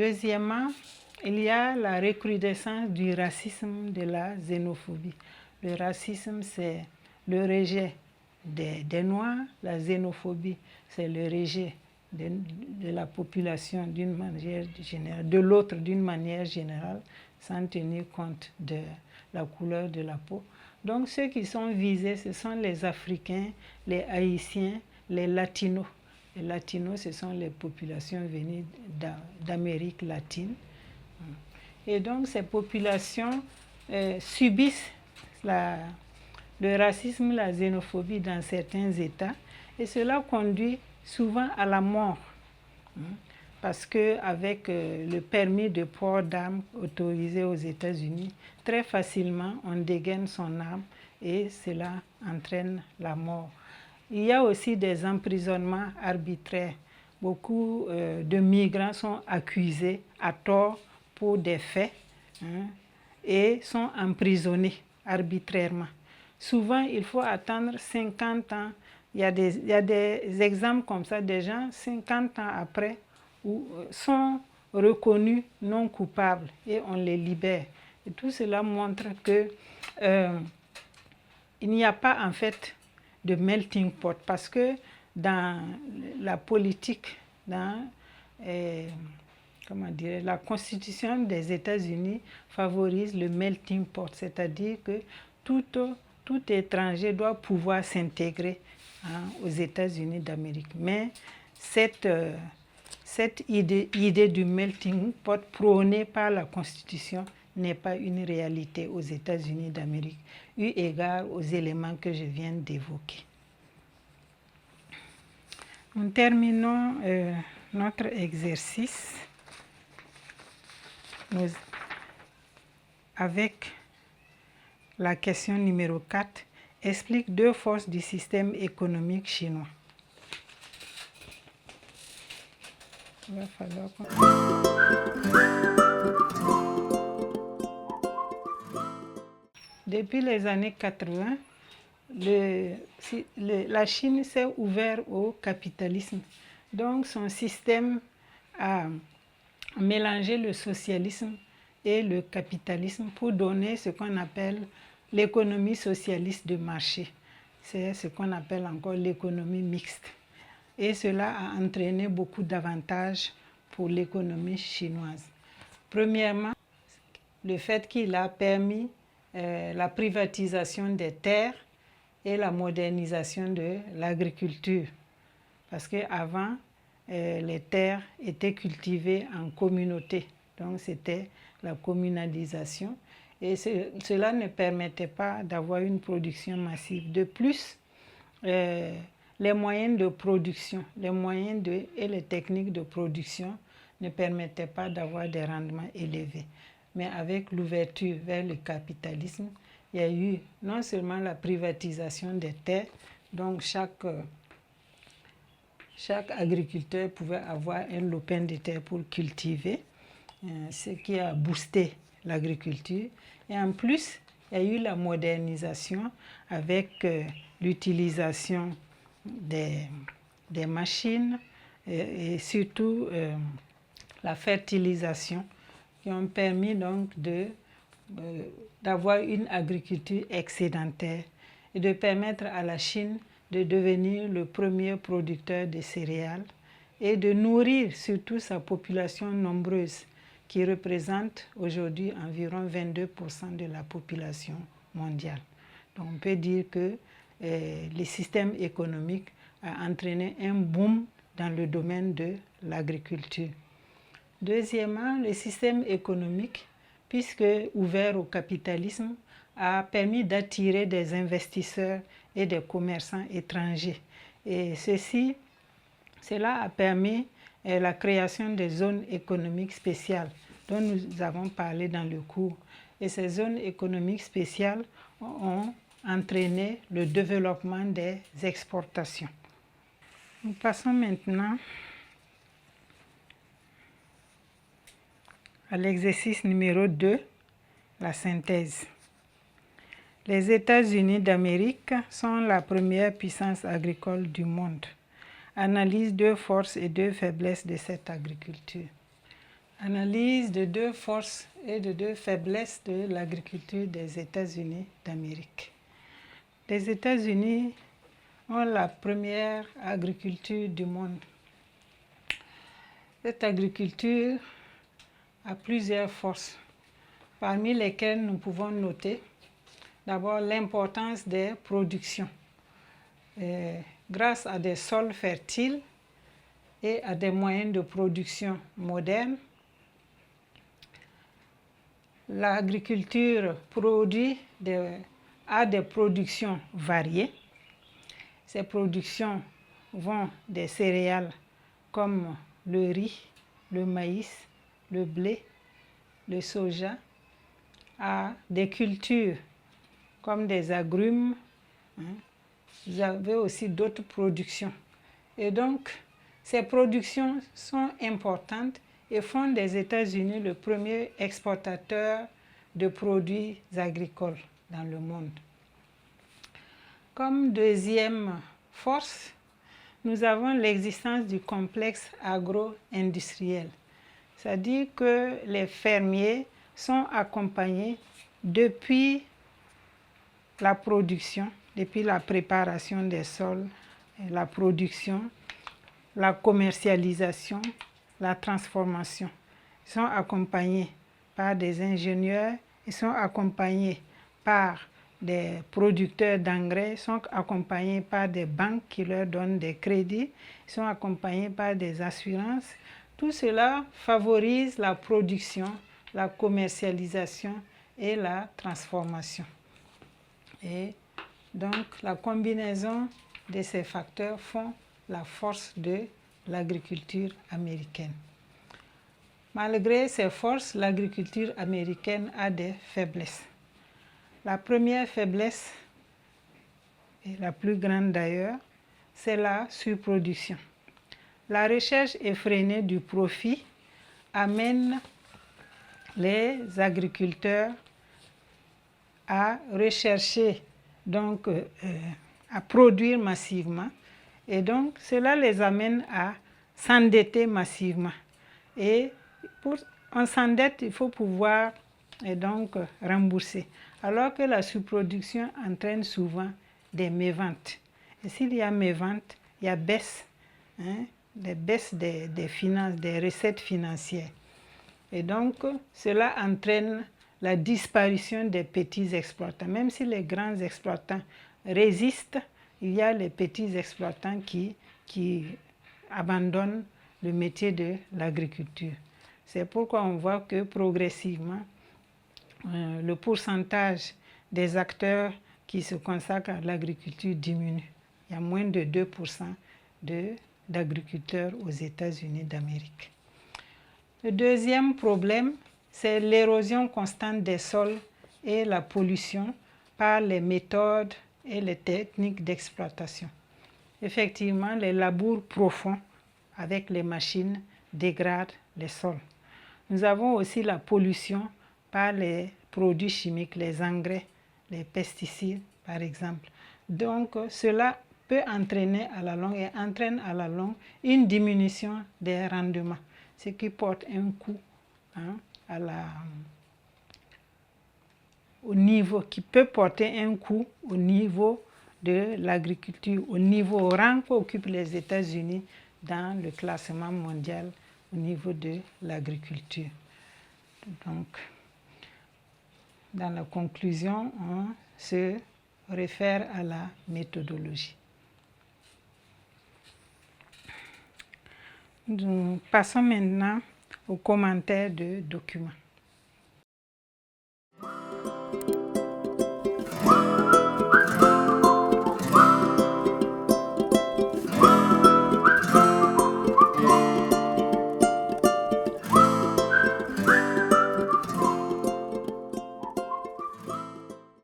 Deuxièmement, il y a la recrudescence du racisme, de la xénophobie. Le racisme, c'est le rejet des Noirs. La xénophobie, c'est le rejet de la population d'une manière générale, de l'autre d'une manière générale, sans tenir compte de la couleur de la peau. Donc ceux qui sont visés, ce sont les Africains, les Haïtiens, les Latinos. Les Latinos, ce sont les populations venues d'Amérique latine. Et donc ces populations subissent le racisme, la xénophobie dans certains États, et cela conduit souvent à la mort. Parce qu'avec le permis de port d'armes autorisé aux États-Unis, très facilement on dégaine son arme et cela entraîne la mort. Il y a aussi des emprisonnements arbitraires. Beaucoup de migrants sont accusés à tort pour des faits et sont emprisonnés arbitrairement. Souvent, il faut attendre 50 ans. Il y a des exemples comme ça, des gens 50 ans après sont reconnus non coupables et on les libère. Et tout cela montre que il n'y a pas en fait de melting pot, parce que dans la politique, dans la constitution des États-Unis favorise le melting pot, c'est-à-dire que tout étranger doit pouvoir s'intégrer aux États-Unis d'Amérique. Mais cette idée du melting pot prônée par la Constitution n'est pas une réalité aux États-Unis d'Amérique, eu égard aux éléments que je viens d'évoquer. Nous terminons notre exercice avec la question numéro 4. Explique deux forces du système économique chinois. Il va falloir Depuis les années 80, la Chine s'est ouverte au capitalisme. Donc son système a mélangé le socialisme et le capitalisme pour donner ce qu'on appelle l'économie socialiste de marché. C'est ce qu'on appelle encore l'économie mixte. Et cela a entraîné beaucoup d'avantages pour l'économie chinoise. Premièrement, le fait qu'il a permis la privatisation des terres et la modernisation de l'agriculture. Parce qu'avant, les terres étaient cultivées en communauté. Donc c'était la communalisation. Et cela ne permettait pas d'avoir une production massive. De plus, les moyens de production, et les techniques de production ne permettaient pas d'avoir des rendements élevés. Mais avec l'ouverture vers le capitalisme, il y a eu non seulement la privatisation des terres, donc chaque agriculteur pouvait avoir un lopin de terre pour cultiver, ce qui a boosté l'agriculture. Et en plus, il y a eu la modernisation avec l'utilisation des machines et surtout la fertilisation, qui ont permis donc d'avoir une agriculture excédentaire et de permettre à la Chine de devenir le premier producteur de céréales et de nourrir surtout sa population nombreuse, qui représente aujourd'hui environ 22% de la population mondiale. Donc on peut dire que le système économique a entraîné un boom dans le domaine de l'agriculture. Deuxièmement, le système économique, puisque ouvert au capitalisme, a permis d'attirer des investisseurs et des commerçants étrangers. Et cela a permis la création des zones économiques spéciales dont nous avons parlé dans le cours. Et ces zones économiques spéciales ont entraîné le développement des exportations. Nous passons maintenant à l'exercice numéro 2, la synthèse. Les États-Unis d'Amérique sont la première puissance agricole du monde. Analyse deux forces et deux faiblesses de cette agriculture. Analyse de deux forces et de deux faiblesses de l'agriculture des États-Unis d'Amérique. Les États-Unis ont la première agriculture du monde. Cette agriculture a plusieurs forces, parmi lesquelles nous pouvons noter d'abord l'importance des productions. Grâce à des sols fertiles et à des moyens de production modernes, l'agriculture a des productions variées. Ces productions vont des céréales comme le riz, le maïs, le blé, le soja, à des cultures comme des agrumes. Vous avez aussi d'autres productions. Et donc, ces productions sont importantes et font des États-Unis le premier exportateur de produits agricoles dans le monde. Comme deuxième force, nous avons l'existence du complexe agro-industriel. C'est-à-dire que les fermiers sont accompagnés depuis la production, depuis la préparation des sols, la production, la commercialisation, la transformation. Ils sont accompagnés par des ingénieurs, ils sont accompagnés par des producteurs d'engrais, ils sont accompagnés par des banques qui leur donnent des crédits, ils sont accompagnés par des assurances. Tout cela favorise la production, la commercialisation et la transformation. Et donc, la combinaison de ces facteurs font la force de l'agriculture américaine. Malgré ces forces, l'agriculture américaine a des faiblesses. La première faiblesse, et la plus grande d'ailleurs, c'est la surproduction. La recherche effrénée du profit amène les agriculteurs à rechercher, donc à produire massivement, et donc cela les amène à s'endetter massivement. Et pour on s'endette, il faut pouvoir donc rembourser, alors que la surproduction entraîne souvent des méventes. Et s'il y a méventes, il y a baisse, des baisses des finances, des recettes financières. Et donc, cela entraîne la disparition des petits exploitants. Même si les grands exploitants résistent, il y a les petits exploitants qui abandonnent le métier de l'agriculture. C'est pourquoi on voit que progressivement, le pourcentage des acteurs qui se consacrent à l'agriculture diminue. Il y a moins de 2% d'agriculteurs aux États-Unis d'Amérique. Le deuxième problème, c'est l'érosion constante des sols et la pollution par les méthodes et les techniques d'exploitation. Effectivement, les labours profonds avec les machines dégradent les sols. Nous avons aussi la pollution par les produits chimiques, les engrais, les pesticides par exemple. Donc cela peut entraîner à la longue et entraîne à la longue une diminution des rendements, ce qui porte un coût au niveau, qui peut porter un coût au niveau de l'agriculture, au rang qu'occupent les États-Unis dans le classement mondial au niveau de l'agriculture. Donc, dans la conclusion, on se réfère à la méthodologie. Nous passons maintenant aux commentaires de documents.